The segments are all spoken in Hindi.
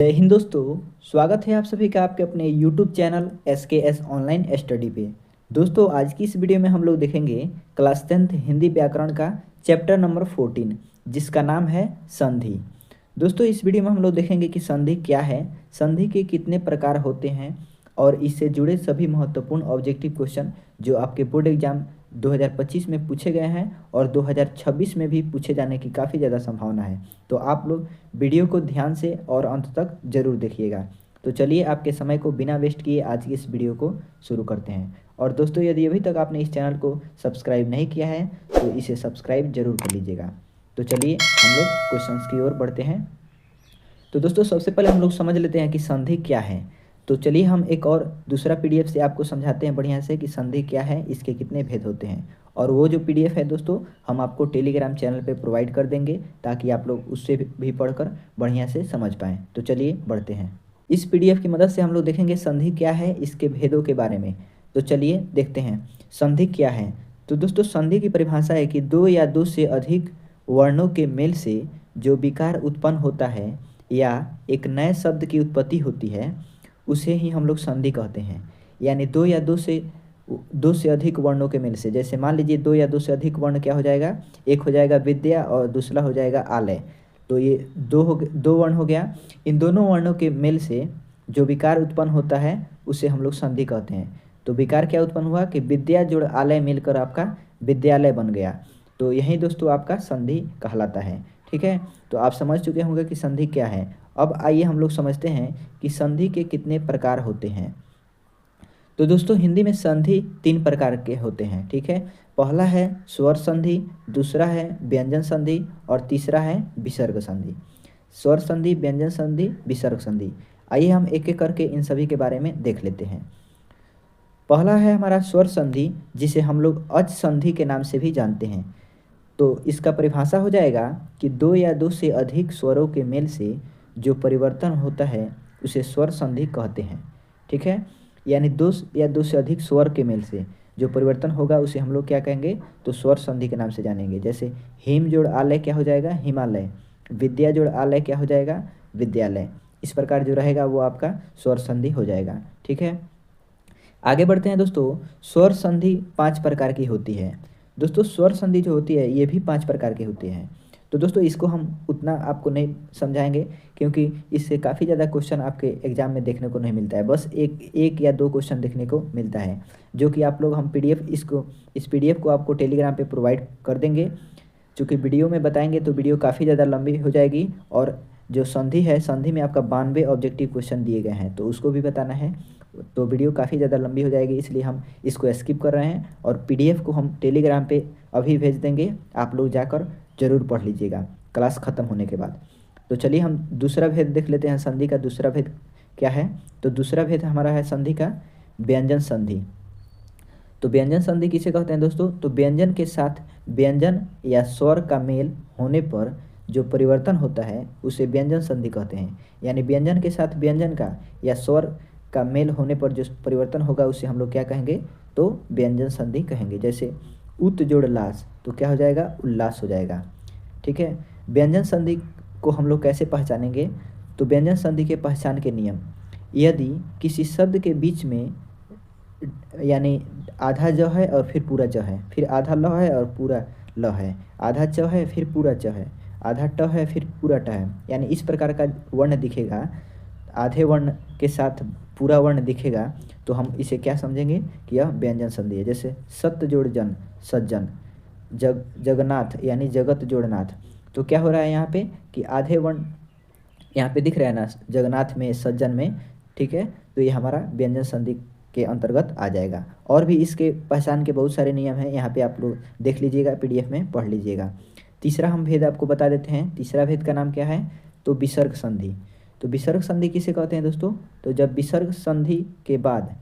जय हिंद दोस्तों। स्वागत है आप सभी का आपके अपने YouTube channel SKS online study पे। दोस्तों आज की इस वीडियो में हम लोग देखेंगे क्लास 10th हिंदी व्याकरण का चैप्टर नंबर 14 जिसका नाम है संधि। दोस्तों इस वीडियो में हम लोग देखेंगे कि संधि क्या है, संधि के कितने प्रकार होते हैं और इससे जुड़े सभी महत्वपूर्ण ऑब्जेक्टिव क्वेश्चन जो आपके बोर्ड एग्जाम 2025 में पूछे गए हैं और 2026 में भी पूछे जाने की काफ़ी ज़्यादा संभावना है। तो आप लोग वीडियो को ध्यान से और अंत तक जरूर देखिएगा। तो चलिए आपके समय को बिना वेस्ट किए आज की इस वीडियो को शुरू करते हैं। और दोस्तों यदि अभी तक आपने इस चैनल को सब्सक्राइब नहीं किया है तो इसे सब्सक्राइब जरूर कर लीजिएगा। तो चलिए हम लोग क्वेश्चंस की ओर बढ़ते हैं। तो दोस्तों सबसे पहले हम लोग समझ लेते हैं कि संधि क्या है। तो चलिए हम एक और दूसरा पीडीएफ से आपको समझाते हैं बढ़िया से कि संधि क्या है, इसके कितने भेद होते हैं। और वो जो पीडीएफ है दोस्तों हम आपको टेलीग्राम चैनल पे प्रोवाइड कर देंगे ताकि आप लोग उससे भी पढ़कर बढ़िया से समझ पाएँ। तो चलिए बढ़ते हैं। इस पीडीएफ की मदद से हम लोग देखेंगे संधि क्या है, इसके भेदों के बारे में। तो चलिए देखते हैं संधि क्या है। तो दोस्तों संधि की परिभाषा है कि दो या दो से अधिक वर्णों के मेल से जो विकार उत्पन्न होता है या एक नए शब्द की उत्पत्ति होती है उसे ही हम लोग संधि कहते हैं। यानी दो या दो से अधिक वर्णों के मेल से, जैसे मान लीजिए दो या दो से अधिक वर्ण क्या हो जाएगा, एक हो जाएगा विद्या और दूसरा हो जाएगा आलय। तो ये दो वर्ण हो गया। इन दोनों वर्णों के मेल से जो विकार उत्पन्न होता है उसे हम लोग संधि कहते हैं। तो विकार क्या उत्पन्न हुआ कि विद्या जोड़ आलय मिलकर आपका विद्यालय बन गया। तो यही दोस्तों आपका संधि कहलाता है। ठीक है, तो आप समझ चुके होंगे कि संधि क्या है। अब आइए हम लोग समझते हैं कि संधि के कितने प्रकार होते हैं। तो दोस्तों हिंदी में संधि 3 प्रकार के होते हैं। ठीक है, पहला है स्वर संधि, दूसरा है व्यंजन संधि और तीसरा है विसर्ग संधि। स्वर संधि, व्यंजन संधि, विसर्ग संधि। आइए हम एक एक करके इन सभी के बारे में देख लेते हैं। पहला है हमारा स्वर संधि जिसे हम लोग अच संधि के नाम से भी जानते हैं। तो इसका परिभाषा हो जाएगा कि दो या दो से अधिक स्वरों के मेल से जो परिवर्तन होता है उसे स्वर संधि कहते हैं। ठीक है, यानी दो या दो से अधिक स्वर के मेल से जो परिवर्तन होगा उसे हम लोग क्या कहेंगे, तो स्वर संधि के नाम से जानेंगे। जैसे हिम जोड़ आलय क्या हो जाएगा, हिमालय। विद्या जोड़ आलय क्या हो जाएगा, विद्यालय। इस प्रकार जो रहेगा वो आपका स्वर संधि हो जाएगा। ठीक है, आगे बढ़ते हैं दोस्तों। स्वर संधि 5 प्रकार की होती है। दोस्तों स्वर संधि जो होती है ये भी 5 प्रकार की होती है। तो दोस्तों इसको हम उतना आपको नहीं समझाएंगे क्योंकि इससे काफ़ी ज़्यादा क्वेश्चन आपके एग्जाम में देखने को नहीं मिलता है। बस एक या दो क्वेश्चन देखने को मिलता है जो कि आप लोग हम इस पीडीएफ को आपको टेलीग्राम पे प्रोवाइड कर देंगे। चूँकि वीडियो में बताएंगे तो वीडियो काफ़ी ज़्यादा लंबी हो जाएगी और जो संधि है संधि में आपका 92 ऑब्जेक्टिव क्वेश्चन दिए गए हैं तो उसको भी बताना है। तो वीडियो काफ़ी ज़्यादा लंबी हो जाएगी, इसलिए हम इसको स्किप कर रहे हैं और पीडीएफ को हम टेलीग्राम पे अभी भेज देंगे। आप लोग जाकर ज़रूर पढ़ लीजिएगा क्लास ख़त्म होने के बाद। तो चलिए हम दूसरा भेद देख लेते हैं। संधि का दूसरा भेद क्या है, तो दूसरा भेद हमारा है संधि का व्यंजन संधि। तो व्यंजन संधि किसे कहते हैं दोस्तों, तो व्यंजन के साथ व्यंजन या स्वर का मेल होने पर जो परिवर्तन होता है उसे व्यंजन संधि कहते हैं। यानी व्यंजन के साथ व्यंजन का या स्वर का मेल होने पर जो परिवर्तन होगा उसे हम लोग क्या कहेंगे, तो व्यंजन संधि कहेंगे। जैसे उत जोड़ लास तो क्या हो जाएगा, उल्लास हो जाएगा। ठीक है, व्यंजन संधि को हम लोग कैसे पहचानेंगे, तो व्यंजन संधि के पहचान के नियम, यदि किसी शब्द के बीच में यानी आधा ज है और फिर पूरा ज है, फिर आधा ल है और पूरा ल है, आधा च है फिर पूरा च है, आधा ट है फिर पूरा ट है, यानी इस प्रकार का वर्ण दिखेगा, आधे वर्ण के साथ पूरा वर्ण दिखेगा तो हम इसे क्या समझेंगे कि यह व्यंजन संधि है। जैसे सत्य जोड़ जन सज्जन, जगन्नाथ यानी जगत जोड़ नाथ। तो क्या हो रहा है यहाँ पे कि आधे वर्ण यहाँ पे दिख रहा है ना, जगन्नाथ में सज्जन में। ठीक है, तो ये हमारा व्यंजन संधि के अंतर्गत आ जाएगा। और भी इसके पहचान के बहुत सारे नियम हैं, यहाँ पे आप लोग देख लीजिएगा, पीडीएफ में पढ़ लीजिएगा। तीसरा हम भेद आपको बता देते हैं। तीसरा भेद का नाम क्या है, तो विसर्ग संधि। तो विसर्ग संधि किसे कहते हैं दोस्तों, तो जब विसर्ग संधि के बाद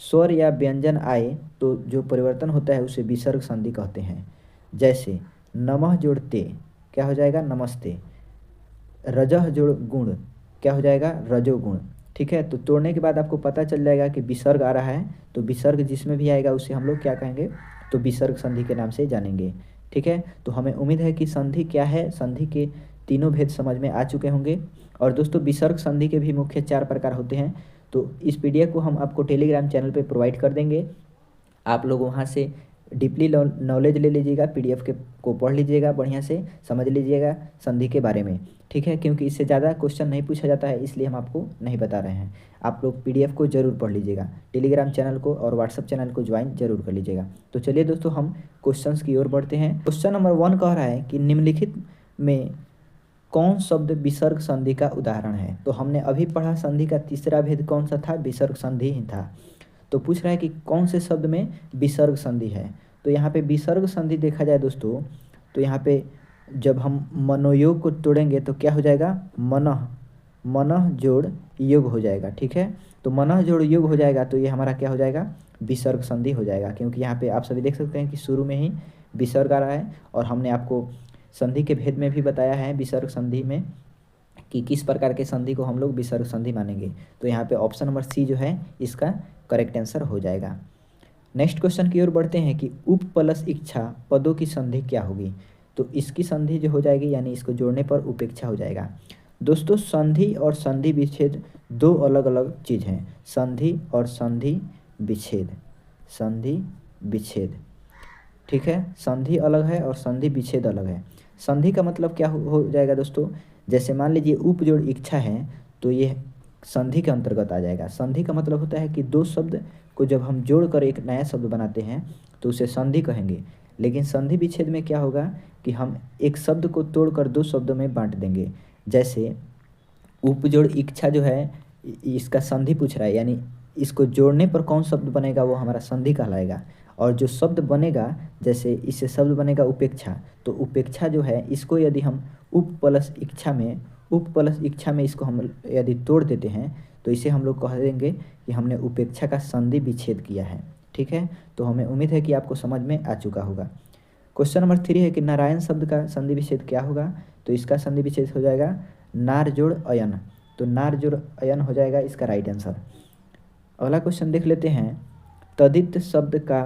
स्वर या व्यंजन आए तो जो परिवर्तन होता है उसे विसर्ग संधि कहते हैं। जैसे नमः जोड़ ते क्या हो जाएगा, नमस्ते। रजह जोड़ गुण क्या हो जाएगा, रजोगुण। ठीक है, तो तोड़ने के बाद आपको पता चल जाएगा कि विसर्ग आ रहा है, तो विसर्ग जिसमें भी आएगा उसे हम लोग क्या कहेंगे, तो विसर्ग संधि के नाम से जानेंगे। ठीक है, तो हमें उम्मीद है कि संधि क्या है, संधि के तीनों भेद समझ में आ चुके होंगे। और दोस्तों विसर्ग संधि के भी मुख्य 4 प्रकार होते हैं। तो इस पीडीएफ को हम आपको टेलीग्राम चैनल पे प्रोवाइड कर देंगे, आप लोग वहाँ से डीपली नॉलेज ले लीजिएगा, पीडीएफ के को पढ़ लीजिएगा, बढ़िया से समझ लीजिएगा संधि के बारे में, ठीक है। क्योंकि इससे ज़्यादा क्वेश्चन नहीं पूछा जाता है, इसलिए हम आपको नहीं बता रहे हैं। आप लोग पीडीएफ को जरूर पढ़ लीजिएगा, टेलीग्राम चैनल को और व्हाट्सअप चैनल को ज्वाइन जरूर कर लीजिएगा। तो चलिए दोस्तों हम क्वेश्चंस की ओर बढ़ते हैं। क्वेश्चन नंबर 1 कह रहा है कि निम्नलिखित में कौन शब्द विसर्ग संधि का उदाहरण है। तो हमने अभी पढ़ा संधि का तीसरा भेद कौन सा था, विसर्ग संधि ही था। तो पूछ रहा है कि कौन से शब्द में विसर्ग संधि है। तो यहाँ पे विसर्ग संधि देखा जाए दोस्तों, तो यहाँ पे जब हम मनोयोग को तोड़ेंगे तो क्या हो जाएगा, मनः, मनः जोड़ योग हो जाएगा, ठीक है। तो मनः जोड़ योग हो जाएगा तो ये हमारा क्या हो जाएगा, विसर्ग संधि हो जाएगा। क्योंकि यहाँ पे आप सभी देख सकते हैं कि शुरू में ही विसर्ग आ रहा है, और हमने आपको संधि के भेद में भी बताया है विसर्ग संधि में कि किस प्रकार के संधि को हम लोग विसर्ग संधि मानेंगे। तो यहाँ पे ऑप्शन नंबर सी जो है इसका करेक्ट आंसर हो जाएगा। नेक्स्ट क्वेश्चन की ओर बढ़ते हैं कि उप प्लस इच्छा पदों की संधि क्या होगी। तो इसकी संधि जो हो जाएगी, यानी इसको जोड़ने पर उपेक्षा हो जाएगा। दोस्तों संधि और संधि विच्छेद दो अलग अलग चीज़ हैं, संधि और संधि विच्छेद, संधि विच्छेद, ठीक है। संधि अलग है और संधि विच्छेद अलग है। संधि का मतलब क्या हो जाएगा दोस्तों, जैसे मान लीजिए उप जोड़ इच्छा है तो ये संधि के अंतर्गत आ जाएगा। संधि का मतलब होता है कि दो शब्द को जब हम जोड़कर एक नया शब्द बनाते हैं तो उसे संधि कहेंगे। लेकिन संधि विच्छेद में क्या होगा कि हम एक शब्द को तोड़कर दो शब्दों में बांट देंगे। जैसे उपजोड़ इच्छा जो है इसका संधि पूछ रहा है, यानी इसको जोड़ने पर कौन शब्द बनेगा वो हमारा संधि कहलाएगा। और जो शब्द बनेगा, जैसे इससे शब्द बनेगा उपेक्षा, तो उपेक्षा जो है इसको यदि हम उप प्लस इच्छा में इसको हम यदि तोड़ देते हैं तो इसे हम लोग कह देंगे कि हमने उपेक्षा का संधि विच्छेद किया है, ठीक है। तो हमें उम्मीद है कि आपको समझ में आ चुका होगा। क्वेश्चन नंबर 3 है कि नारायण शब्द का संधि विच्छेद क्या होगा। तो इसका संधि विच्छेद हो जाएगा नार जोड़ अयन। तो नार जोड़ अयन हो जाएगा इसका राइट आंसर। अगला क्वेश्चन देख लेते हैं, तदित शब्द का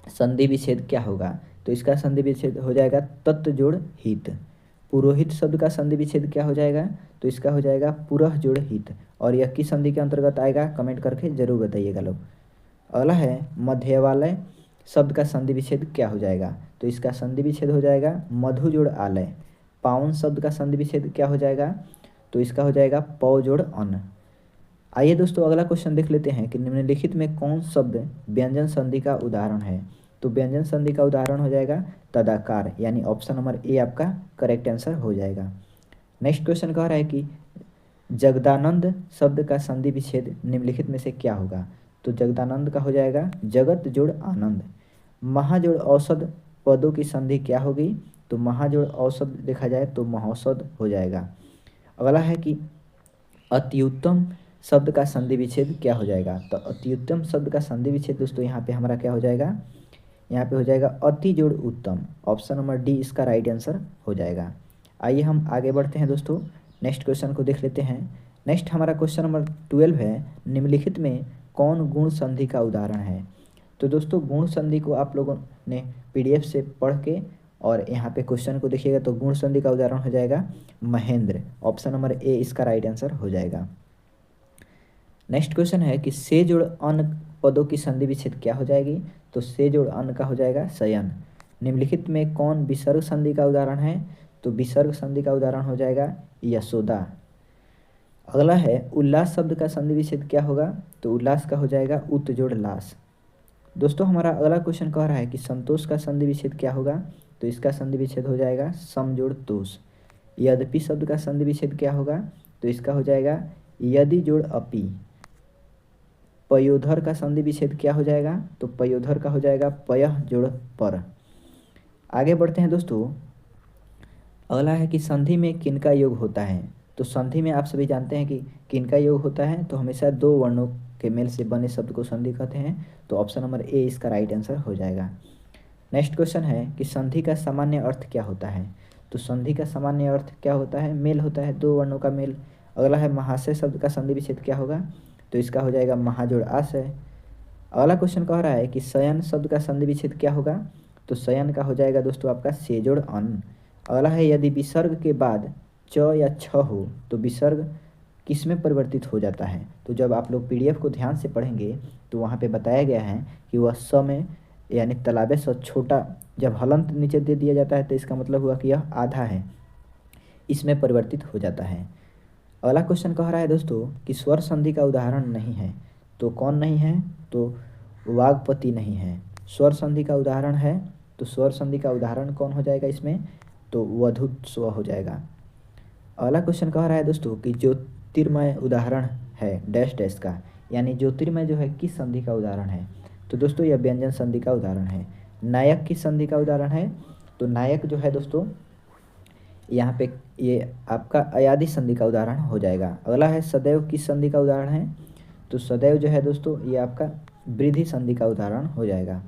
संधि विच्छेद क्या होगा। तो इसका संधि विच्छेद हो जाएगा तत्व जोड़ हित। पुरोहित शब्द का संधि विच्छेद क्या हो जाएगा। तो इसका हो जाएगा पुरह जोड़ हित। और यह किस संधि के अंतर्गत आएगा, कमेंट करके जरूर बताइएगा लोग। अगला है मध्यवालय शब्द का संधि विच्छेद क्या हो जाएगा। तो इसका संधि विच्छेद हो जाएगा मधु जोड़ आलय। पावन शब्द का संधि विच्छेद क्या हो जाएगा। तो इसका हो जाएगा पौ जोड़ अन्न। आइए दोस्तों अगला क्वेश्चन देख लेते हैं कि निम्नलिखित में कौन शब्द व्यंजन संधि का उदाहरण है। तो व्यंजन संधि का उदाहरण हो जाएगा तदाकार, यानी ऑप्शन नंबर ए आपका करेक्ट आंसर हो जाएगा। नेक्स्ट क्वेश्चन कह रहा है कि जगदानंद शब्द का संधि विच्छेद निम्नलिखित में से क्या होगा। तो जगदानंद का हो जाएगा जगत जोड़ आनंद। महाजोड़ औषध पदों की संधि क्या होगी। तो महाजोड़ औषध देखा जाए तो महौषध हो जाएगा। अगला है कि अत्युत्तम शब्द का संधि विच्छेद क्या हो जाएगा। तो अत्युत्तम शब्द का संधि विच्छेद दोस्तों यहाँ पे हमारा क्या हो जाएगा, यहाँ पे हो जाएगा अति जोड़ उत्तम। ऑप्शन नंबर डी इसका राइट आंसर हो जाएगा। आइए हम आगे बढ़ते हैं दोस्तों, नेक्स्ट क्वेश्चन को देख लेते हैं। नेक्स्ट हमारा क्वेश्चन नंबर 12 है, निम्नलिखित में कौन गुण संधि का उदाहरण है। तो दोस्तों गुण संधि को आप लोगों ने पीडीएफ से पढ़ के और यहाँ पे क्वेश्चन को देखिएगा तो गुण संधि का उदाहरण हो जाएगा महेंद्र। ऑप्शन नंबर ए इसका राइट आंसर हो जाएगा। नेक्स्ट क्वेश्चन है कि से जोड़ अन पदों की संधि विच्छेद क्या हो जाएगी। तो से जोड़ अन का हो जाएगा शयन। निम्नलिखित में कौन विसर्ग संधि का उदाहरण है। तो विसर्ग संधि का उदाहरण हो जाएगा यशोदा। अगला है उल्लास शब्द का संधि विच्छेद क्या होगा। तो उल्लास का हो जाएगा उत जोड़ लास। दोस्तों हमारा अगला क्वेश्चन कह रहा है कि संतोष का संधि विच्छेद क्या होगा। तो इसका संधि विच्छेद हो जाएगा सम जोड़ तोष। यद्यपि शब्द का संधि विच्छेद क्या होगा। तो इसका हो जाएगा यदि जोड़ अपि। पयोधर का संधि विच्छेद क्या हो जाएगा। तो पयोधर का हो जाएगा पयः जोड़ पर। आगे बढ़ते हैं दोस्तों, अगला है कि संधि में किनका योग होता है। तो संधि में आप सभी जानते हैं कि किनका योग होता है। तो हमेशा दो वर्णों के मेल से बने शब्द को संधि कहते हैं। तो ऑप्शन नंबर ए इसका राइट आंसर हो जाएगा। नेक्स्ट क्वेश्चन है कि संधि का सामान्य अर्थ क्या होता है। तो संधि का सामान्य अर्थ क्या होता है, मेल होता है, दो वर्णों का मेल। अगला है महाशय शब्द का संधि विच्छेद क्या होगा। तो इसका हो जाएगा महाजोड़ आशय। अगला क्वेश्चन कह रहा है कि शयन शब्द का संधि विच्छेद क्या होगा। तो शयन का हो जाएगा दोस्तों आपका से जोड़ अन्न। अगला है यदि विसर्ग के बाद च या छ हो तो विसर्ग किस में परिवर्तित हो जाता है। तो जब आप लोग पीडीएफ को ध्यान से पढ़ेंगे तो वहाँ पे बताया गया है कि वह स में यानी तालाबे स छोटा जब हलंत नीचे दे दिया जाता है तो इसका मतलब हुआ कि यह आधा है, इसमें परिवर्तित हो जाता है। अगला क्वेश्चन कह रहा है दोस्तों कि स्वर संधि का उदाहरण नहीं है। तो कौन नहीं है, तो वागपति नहीं है। स्वर संधि का उदाहरण है तो स्वर संधि का उदाहरण कौन हो जाएगा इसमें, तो वधुत स्व हो जाएगा। अगला क्वेश्चन कह रहा है दोस्तों कि ज्योतिर्मय उदाहरण है डैश डैश का, यानी ज्योतिर्मय जो है किस संधि का उदाहरण है। तो दोस्तों यह व्यंजन संधि का उदाहरण है। नायक किस संधि का उदाहरण है, तो नायक जो है दोस्तों यहाँ पे ये आपका अयादि संधि का उदाहरण हो जाएगा। अगला है सदैव किस संधि का उदाहरण है, तो सदैव जो है दोस्तों ये आपका वृद्धि संधि का उदाहरण हो जाएगा।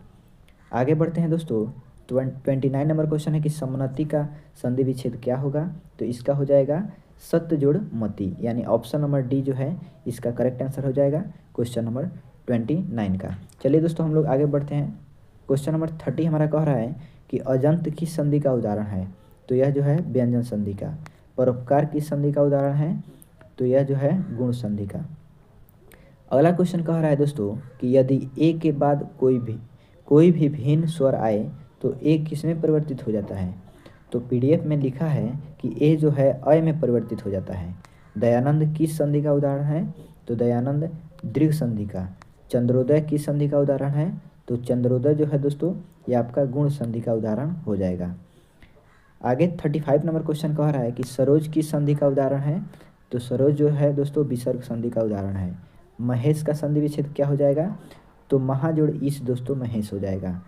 आगे बढ़ते हैं दोस्तों। 29 नंबर क्वेश्चन है कि समोन्नति का संधि विच्छेद क्या होगा। तो इसका हो जाएगा सत्य जोड़ मति, यानी ऑप्शन नंबर डी जो है इसका करेक्ट आंसर हो जाएगा क्वेश्चन नंबर 29 का। चलिए दोस्तों हम लोग आगे बढ़ते हैं। क्वेश्चन नंबर 30 हमारा कह रहा है कि अजंत किस संधि का उदाहरण है। तो यह जो है व्यंजन संधि का। परोपकार किस संधि का उदाहरण है, तो यह जो है गुण संधि का। अगला क्वेश्चन कह रहा है दोस्तों कि यदि ए के बाद कोई भी भिन्न स्वर आए तो ए किस में परिवर्तित हो जाता है। तो पीडीएफ में लिखा है कि ए जो है अय में परिवर्तित हो जाता है। दयानंद किस संधि का उदाहरण है, तो दयानंद दीर्घ संधि का। चंद्रोदय किस संधि का उदाहरण है, तो चंद्रोदय जो है दोस्तों ये आपका गुण संधि का उदाहरण हो जाएगा। आगे 35 नंबर क्वेश्चन कह रहा है कि सरोज किस संधि का उदाहरण है। तो सरोज जो है दोस्तों विसर्ग संधि का उदाहरण है। महेश का संधि विच्छेद क्या हो जाएगा, तो महाजोड़ ईश दोस्तों महेश हो जाएगा।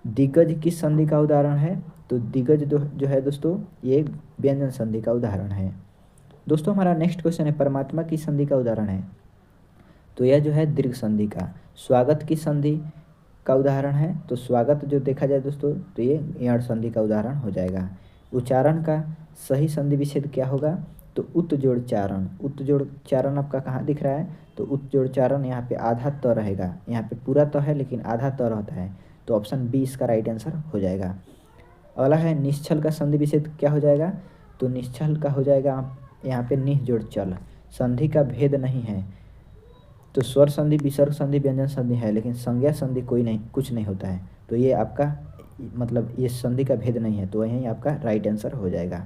दिग्गज किस संधि का उदाहरण है, तो दिग्गज जो है दोस्तों ये व्यंजन संधि का उदाहरण है। दोस्तों हमारा नेक्स्ट क्वेश्चन है परमात्मा की संधि का उदाहरण है। तो यह जो है दीर्घ संधि का। स्वागत की संधि का उदाहरण है, तो स्वागत जो देखा जाए दोस्तों तो ये यण संधि का उदाहरण हो जाएगा। उच्चारण का सही संधि विच्छेद क्या होगा, तो उत जोड़ चारण। उत जोड़ चारण आपका कहाँ दिख रहा है, तो उत जोड़ चारण यहाँ पे आधा त रहेगा, यहाँ पे पूरा त है लेकिन आधा त रहता है, तो ऑप्शन बी इसका राइट आंसर हो जाएगा। अगला है निश्चल का संधि विच्छेद क्या हो जाएगा, तो निश्चल का हो जाएगा यहाँ पे निह जोड़ चल। संधि का भेद नहीं है, तो स्वर संधि विसर्ग संधि व्यंजन संधि है लेकिन संज्ञा संधि कुछ नहीं होता है, तो ये आपका मतलब ये संधि का भेद नहीं है, तो यही आपका राइट आंसर हो जाएगा।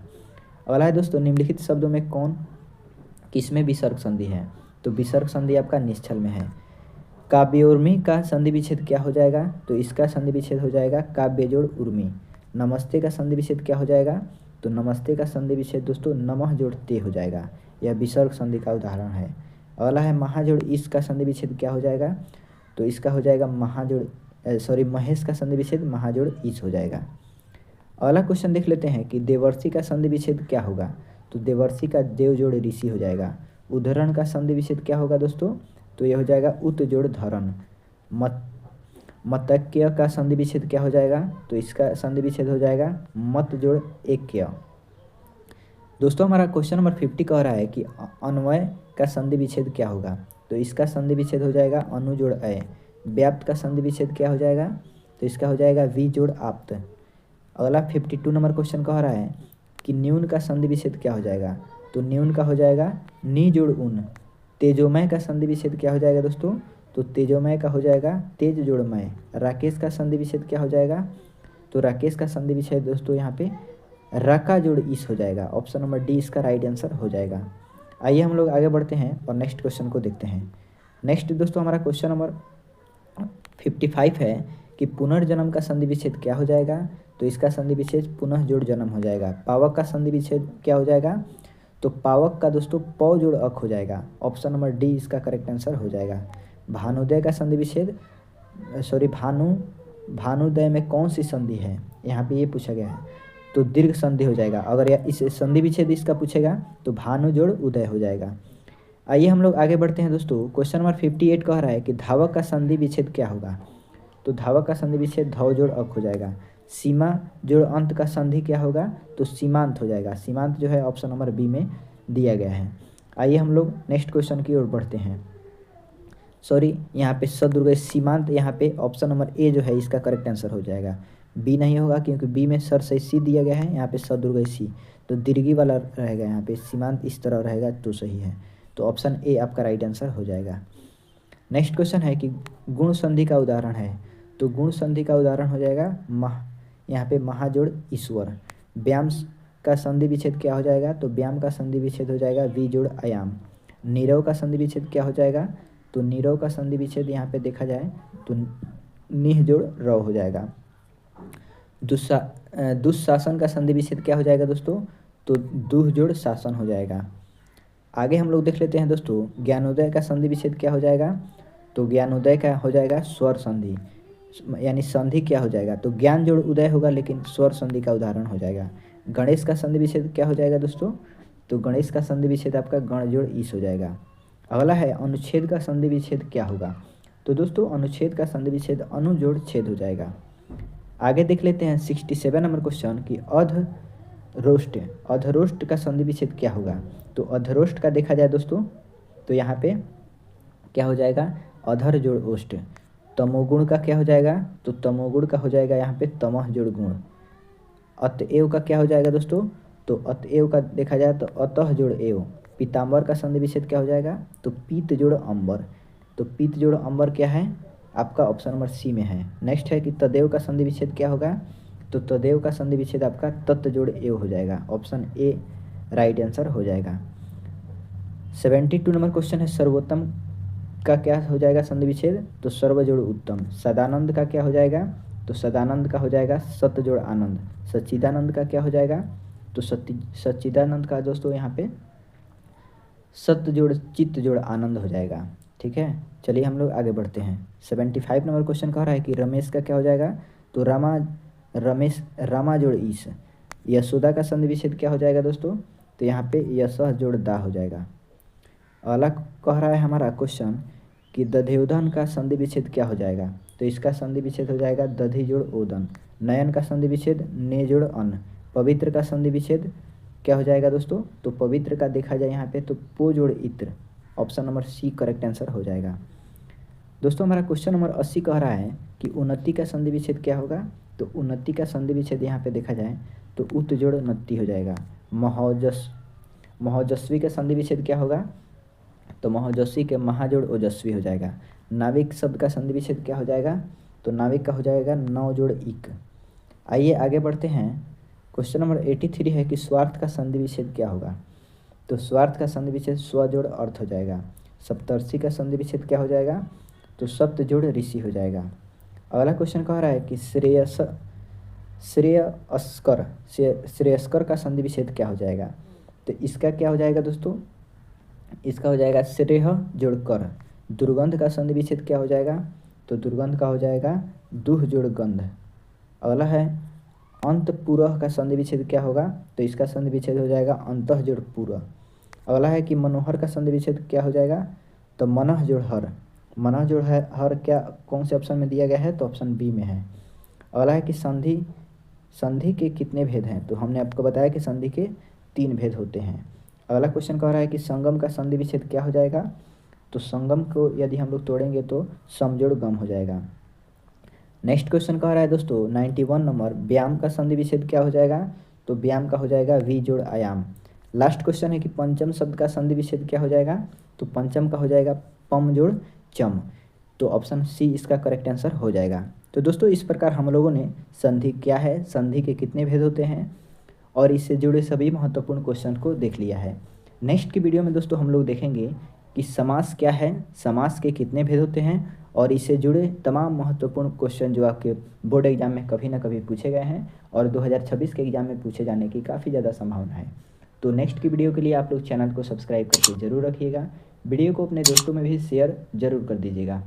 अगला है दोस्तों निम्नलिखित शब्दों में कौन किसमें विसर्ग संधि है, तो विसर्ग संधि आपका निश्चल में है। काव्योर्मी का संधि विच्छेद क्या हो जाएगा, तो इसका संधि विच्छेद हो जाएगा काव्य जोड़ उर्मी। नमस्ते का संधि विच्छेद क्या हो जाएगा, तो नमस्ते का संधि विच्छेद दोस्तों नमः जोड़ ते हो जाएगा, यह विसर्ग संधि का उदाहरण है। अगला है महाजोड़ इस का संधि विच्छेद क्या हो जाएगा, तो इसका हो जाएगा महेश का संधि विच्छेद महाजोड़ इस हो जाएगा। अगला क्वेश्चन देख लेते हैं कि देवर्षि का संधि विच्छेद क्या होगा, तो देवर्षि का देव जोड़ ऋषि हो जाएगा। उद्धरण का संधि विच्छेद क्या होगा दोस्तों, तो यह हो जाएगा उत जोड़ धरण। मतक्य का संधि विच्छेद क्या हो जाएगा, तो इसका संधि विच्छेद हो जाएगा मत जोड़ एक्य। दोस्तों हमारा क्वेश्चन नंबर 50 कह रहा है कि अन्वय का संधि विच्छेद क्या होगा, तो इसका संधि विच्छेद हो जाएगा अनु जोड़ अय। व्याप्त का संधि विच्छेद क्या हो जाएगा, तो इसका हो जाएगा वी जोड़ आप्त। अगला 52 नंबर क्वेश्चन कह रहा है कि न्यून का संधि विच्छेद क्या हो जाएगा, तो न्यून का हो जाएगा नी जोड़ उन। तेजोमय का संधि विच्छेद क्या हो जाएगा दोस्तों, तो तेजोमय का हो जाएगा तेज जोड़ मय। राकेश का संधि विच्छेद क्या हो जाएगा, तो राकेश का संधि विच्छेद दोस्तों यहाँ पे राका जोड़ इस हो जाएगा, ऑप्शन नंबर डी इसका राइट आंसर हो जाएगा। आइए हम लोग आगे बढ़ते हैं और नेक्स्ट क्वेश्चन को देखते हैं। नेक्स्ट दोस्तों हमारा क्वेश्चन नंबर 55 है कि पुनर्जन्म का संधि विच्छेद क्या हो जाएगा, तो इसका संधि विच्छेद पुनः जोड़ जन्म हो जाएगा। पावक का संधि विच्छेद क्या हो जाएगा, तो पावक का दोस्तों पौ जोड़ अक हो जाएगा, ऑप्शन नंबर डी इसका करेक्ट आंसर हो जाएगा। भानुदय का संधि विच्छेद भानुदय में कौन सी संधि है, यहाँ पे ये पूछा गया है, तो दीर्घ संधि हो जाएगा। अगर इस संधि विच्छेद इसका पूछेगा तो भानु जोड़ उदय हो जाएगा। आइए हम लोग आगे बढ़ते हैं दोस्तों। क्वेश्चन नंबर 58 कह रहा है कि धावक का संधि विच्छेद क्या होगा, तो धावक का संधि विच्छेद धौ जोड़ अक हो जाएगा। सीमा जोड़ अंत का संधि क्या होगा, तो सीमांत हो जाएगा। सीमांत जो है ऑप्शन नंबर बी में दिया गया है। आइए हम लोग नेक्स्ट क्वेश्चन की ओर बढ़ते हैं। यहाँ पे सदुर्ग सीमांत, यहाँ पे ऑप्शन नंबर ए जो है इसका करेक्ट आंसर हो जाएगा। बी नहीं होगा क्योंकि बी में सर से सी दिया गया है, यहाँ पे सदुर्ग सी, तो दीर्घी वाला रहेगा, यहाँ पे सीमांत इस तरह रहेगा तो सही है। तो ऑप्शन ए आपका राइट आंसर हो जाएगा। नेक्स्ट क्वेश्चन है कि गुण संधि का उदाहरण है, तो गुण संधि का उदाहरण हो जाएगा यहाँ पे महाजोड़ ईश्वर। व्यायाम का संधि विच्छेद क्या हो जाएगा, तो व्यायाम का संधि विच्छेद हो जाएगा वी जोड़ आयाम। नीरव का संधि विच्छेद क्या हो जाएगा, तो नीरव का संधि विच्छेद यहाँ पे देखा जाए तो निह जोड़ रव हो जाएगा। दुःशासन का संधि विच्छेद क्या हो जाएगा दोस्तों, तो दुह जोड़ शासन हो जाएगा। आगे हम लोग देख लेते हैं दोस्तों, ज्ञानोदय का संधि विच्छेद क्या हो जाएगा, तो ज्ञानोदय का हो जाएगा स्वर संधि, यानी संधि क्या हो जाएगा, तो ज्ञान जोड़ उदय होगा लेकिन स्वर संधि का उदाहरण हो जाएगा। गणेश का संधि विच्छेद क्या हो जाएगा दोस्तों, तो गणेश का संधि विच्छेद आपका गण जोड़ ईश हो जाएगा। अगला है अनुच्छेद का संधि विच्छेद क्या होगा, तो दोस्तों अनुच्छेद का संधि विच्छेद अनु जोड़ छेद हो जाएगा। आगे देख लेते हैं 67 नंबर क्वेश्चन कि अधरोष्ट का संधि विच्छेद क्या होगा, तो अधरोष्ट का देखा जाए दोस्तों तो यहाँ पे क्या हो जाएगा, अधर जोड़ ओष्ट। तमोगुण का क्या हो जाएगा, तो तमोगुण का हो जाएगा यहाँ पे तमह जोड़ गुण। अतएव का क्या हो जाएगा दोस्तों, तो अतएव का देखा जाए तो अतः जोड़ एव। पीताम्बर का संधि विच्छेद क्या हो जाएगा, तो पीत जोड़ अंबर। तो पीत जोड़ अंबर क्या है आपका ऑप्शन नंबर सी में है। नेक्स्ट है कि तदेव का संधि विच्छेद क्या होगा, तो तदेव का संधि विच्छेद आपका तत् जोड़ एव हो जाएगा, ऑप्शन ए राइट आंसर हो जाएगा। 72 नंबर क्वेश्चन है सर्वोत्तम का क्या हो जाएगा संधि विच्छेद, तो सर्व जोड़ उत्तम। सदानंद का क्या हो जाएगा, तो सदानंद का हो जाएगा सत जोड़ आनंद। सच्चिदानंद का क्या हो जाएगा, तो सच्चिदानंद का दोस्तों यहाँ पे सत्य जोड़ चित्त जोड़ आनंद हो जाएगा। ठीक है, चलिए हम लोग आगे बढ़ते हैं। 75 नंबर क्वेश्चन कह रहा है कि रमेश का क्या हो जाएगा, तो रामा जोड़ ईश। यशोदा का संधि विच्छेद क्या हो जाएगा दोस्तों, तो यहाँ पे यशः जोड़ दा हो जाएगा। अगला कह रहा है हमारा क्वेश्चन कि दध्योधन का संधि विच्छेद क्या हो जाएगा, तो इसका संधि विच्छेद हो जाएगा दधि जोड़ ओदन। नयन का संधि विच्छेद ने जोड़ अन्न। पवित्र का संधि विच्छेद क्या हो जाएगा दोस्तों, तो पवित्र का देखा जाए यहाँ पे तो पो जोड़ इत्र, option number C correct answer हो जाएगा। दोस्तों हमारा क्वेश्चन नंबर 80 कह रहा है कि उन्नति का संधि विच्छेद क्या होगा, तो उन्नति का संधि विच्छेद यहाँ पे देखा जाए तो उत जोड़ नत्ति हो जाएगा। महोजस्वी का संधि विच्छेद क्या होगा, तो महोजस्वी के महाजोड़ ओजस्वी हो जाएगा। नाविक शब्द का संधि विच्छेद क्या हो जाएगा, तो नाविक का हो जाएगा नौ जोड़ इक। आइए आगे बढ़ते हैं। क्वेश्चन नंबर 83 है कि स्वार्थ का संधि विच्छेद क्या होगा, तो स्वार्थ का संधि विच्छेद स्व जोड़ अर्थ हो जाएगा। सप्तर्षि का संधि विच्छेद क्या हो जाएगा, तो सप्त जोड़ ऋषि हो जाएगा। अगला क्वेश्चन कह रहा है कि श्रेयस्कर का संधि विच्छेद क्या हो जाएगा, तो इसका क्या हो जाएगा दोस्तों, इसका हो जाएगा श्रेय जोड़ कर। दुर्गंध का संधि विच्छेद क्या हो जाएगा, तो दुर्गंध का हो जाएगा दुह जोड़ गंध। अगला है अंतपुरः का संधि विच्छेद क्या होगा, तो इसका संधि विच्छेद हो जाएगा अंतः जोड़ पुरः। अगला है कि मनोहर का संधि विच्छेद क्या हो जाएगा, तो मनः जोड़ हर। मनः जोड़ है हर क्या कौन से ऑप्शन में दिया गया है, तो ऑप्शन बी में है। अगला है कि संधि के कितने भेद हैं, तो हमने आपको बताया कि संधि के 3 भेद होते हैं। अगला क्वेश्चन कह रहा है कि संगम का संधि विच्छेद क्या हो जाएगा, तो संगम को यदि हम लोग तोड़ेंगे तो समजोड़ गम हो जाएगा। नेक्स्ट क्वेश्चन कह रहा है दोस्तों 91 नंबर व्यायाम का संधि विच्छेद क्या हो जाएगा, तो व्यायाम का हो जाएगा वी जोड़ आयाम। लास्ट क्वेश्चन है कि पंचम शब्द का संधि विच्छेद क्या हो जाएगा, तो पंचम का हो जाएगा पम जोड़ चम, तो ऑप्शन सी इसका करेक्ट आंसर हो जाएगा। तो दोस्तों इस प्रकार हम लोगों ने संधि क्या है, संधि के कितने भेद होते हैं और इससे जुड़े सभी महत्वपूर्ण क्वेश्चन को देख लिया है। नेक्स्ट की वीडियो में दोस्तों हम लोग देखेंगे कि समास क्या है, समास के कितने भेद होते हैं और इससे जुड़े तमाम महत्वपूर्ण क्वेश्चन जो आपके बोर्ड एग्जाम में कभी ना कभी पूछे गए हैं और 2026 के एग्जाम में पूछे जाने की काफ़ी ज़्यादा संभावना है। तो नेक्स्ट की वीडियो के लिए आप लोग चैनल को सब्सक्राइब करके ज़रूर रखिएगा, वीडियो को अपने दोस्तों में भी शेयर ज़रूर कर दीजिएगा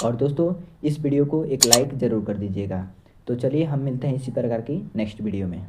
और दोस्तों इस वीडियो को एक लाइक ज़रूर कर दीजिएगा। तो चलिए हम मिलते हैं इसी प्रकार की नेक्स्ट वीडियो में।